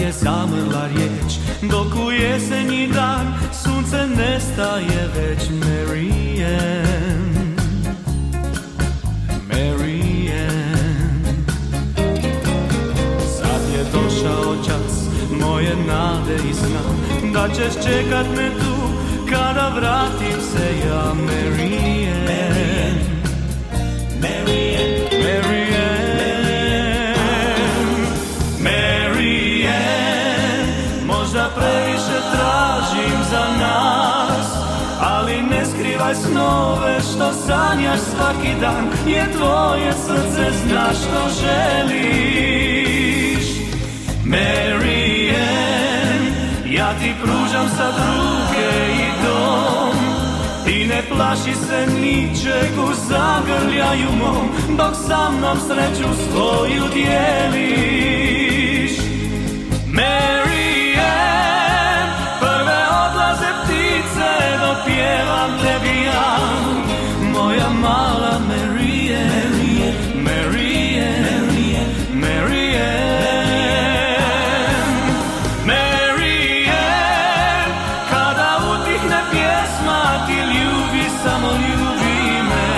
je zamrla riječ, dok u jesenji dan sunce nestaje već. Marianne, Marianne, sad je došao čas moje nade i sna, da ćeš čekat me tu kada vratim se ja. Marianne, Marianne, možda previše tražim za nas, ali ne skrivaj snove što sanjaš svaki dan, jer tvoje srce zna što želiš. Marianne, ja ti pružam sad ruke i dom, ti ne plaši se ničeg u zagrljaju mom, dok sa mnom sreću svoju dijeliš. Marianne, prve odlaze ptice, dopjevam tebi ja, moja mala Marianne, Marianne, Marianne, Marianne, kada utihne pjesma ti ljubi, samo ljubi me.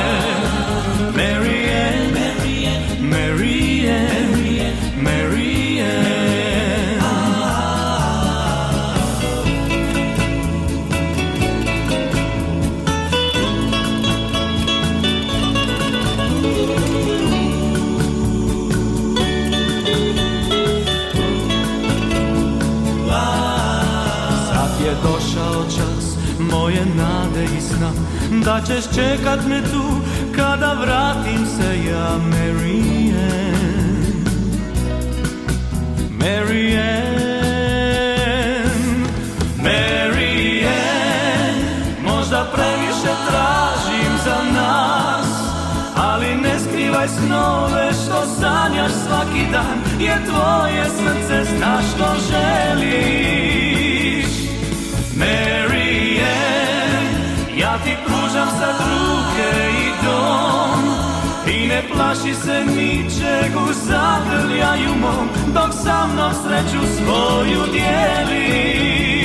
Marianne, Marianne, Marianne. Je došao čas moje nade i sna, da ćeš čekat me tu kada vratim se ja. Marianne, Marianne, Marianne, možda previše tražim za nas, ali ne skrivaj snove što sanjaš svaki dan, jer tvoje srce zna što želiš. Marianne, ja ti pružam sad ruke i dom, i ne plaši se ničeg u zagrljaju mom, dok sa mnom sreću svoju dijeliš.